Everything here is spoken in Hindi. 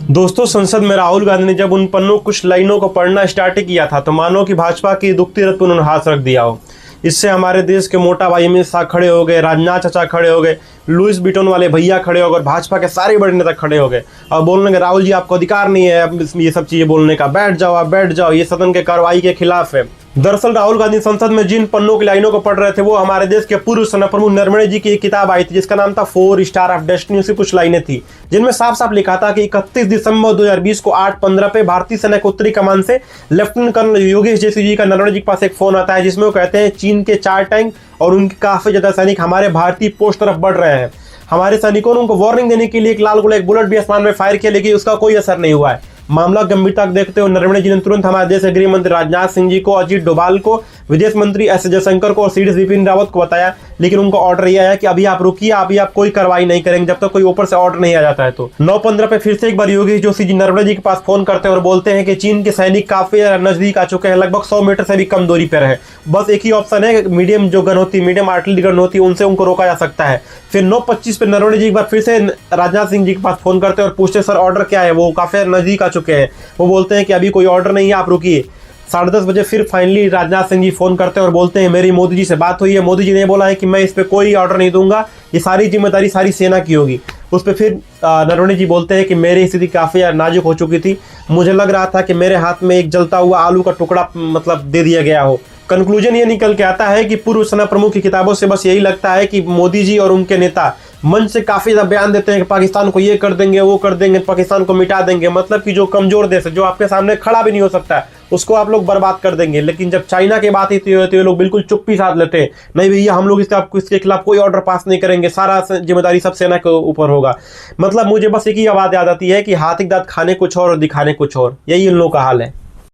दोस्तों, संसद में राहुल गांधी ने जब उन पन्नों कुछ लाइनों को पढ़ना स्टार्ट किया था तो मानो कि भाजपा की दुखती रथ पर उन्होंने हाथ रख दिया हो। इससे हमारे देश के मोटा भाई अमित शाह खड़े हो गए, राजनाथ चाचा खड़े हो गए, लुइस बिटोन वाले भैया खड़े हो गए और भाजपा के सारे बड़े नेता खड़े हो गए और बोलने के राहुल जी आपको अधिकार नहीं है अब ये सब चीज़ें बोलने का, बैठ जाओ आप बैठ जाओ, ये सदन के कार्रवाई के खिलाफ है। दरअसल राहुल गांधी संसद में जिन पन्नों की लाइनों को पढ़ रहे थे वो हमारे देश के पूर्व सेना प्रमुख नरवणे जी की एक किताब आई थी जिसका नाम था 4 स्टार ऑफ डेस्टिनी। उसकी कुछ लाइनें थी जिनमें साफ साफ लिखा था कि 31 दिसंबर 2020 को 8:15 पे भारतीय सेना के उत्तरी कमान से लेफ्टिनेंट कर्नल योगेश जैसी जी का नरवणे जी के पास एक फोन आता है जिसमें वो कहते हैं चीन के 4 टैंक और उनके काफी ज्यादा सैनिक हमारे भारतीय पोस्ट तरफ बढ़ रहे हैं। हमारे सैनिकों ने उनको वार्निंग देने के लिए एक लाल गोला एक बुलेट भी आसमान में फायर किया लेकिन उसका कोई असर नहीं हुआ है। मामला गंभीरता देखते हुए नरवणे जी ने तुरंत हमारे देश के गृह मंत्री राजनाथ सिंह जी को, अजीत डोभाल को, विदेश मंत्री एस जयशंकर को और सीडीएस विपिन रावत को बताया, लेकिन उनका ऑर्डर यह आया कि अभी आप रुकिए, अभी आप कोई कार्रवाई नहीं करेंगे जब तक कोई ऊपर से ऑर्डर नहीं आ जाता है। तो 9:15 पे फिर से एक बार योगेश जोशी जी नरवणे जी के पास फोन करते हैं और बोलते हैं कि चीन के सैनिक काफी नजदीक आ चुके हैं, लगभग 100 मीटर से भी कम दूरी पर है, बस एक ही ऑप्शन है मीडियम जो गन होती है, मीडियम आर्टिलरी गन होती है, उनसे उनको रोका जा सकता है। फिर 9:25 पे नरवणे जी एक बार फिर से राजनाथ सिंह जी के पास फोन करते हैं और पूछते सर ऑर्डर क्या है, वो काफी नजदीक आ चुके हैं। वो बोलते हैं कि अभी कोई ऑर्डर नहीं है, आप रुकिए। 10:30 बजे फिर फाइनली राजनाथ सिंह जी फोन करते हैं और बोलते हैं मेरी मोदी जी से बात हुई है, मोदी जी ने बोला है कि मैं इस पे कोई ऑर्डर नहीं दूंगा, ये सारी जिम्मेदारी सारी सेना की होगी। उस पर फिर नरवणे जी बोलते हैं कि मेरी स्थिति काफ़ी नाजुक हो चुकी थी, मुझे लग रहा था कि मेरे हाथ में एक जलता हुआ आलू का टुकड़ा मतलब दे दिया गया हो। कंक्लूजन ये निकल के आता है कि पूर्व सेना प्रमुख की किताबों से बस यही लगता है कि मोदी जी और उनके नेता मन से काफ़ी ज़्यादा बयान देते हैं कि पाकिस्तान को ये कर देंगे वो कर देंगे, पाकिस्तान को मिटा देंगे, मतलब कि जो कमज़ोर देश है जो आपके सामने खड़ा भी नहीं हो सकता उसको आप लोग बर्बाद कर देंगे। लेकिन जब चाइना की बात होती है तो ये लोग बिल्कुल चुप्पी साध लेते हैं, नहीं भैया हम लोग इसके खिलाफ कोई ऑर्डर पास नहीं करेंगे, सारा जिम्मेदारी सब सेना के ऊपर होगा। मतलब मुझे बस एक ही बात याद आती है कि हाथी दांत खाने कुछ और दिखाने कुछ और, यही इन लोगों का हाल है।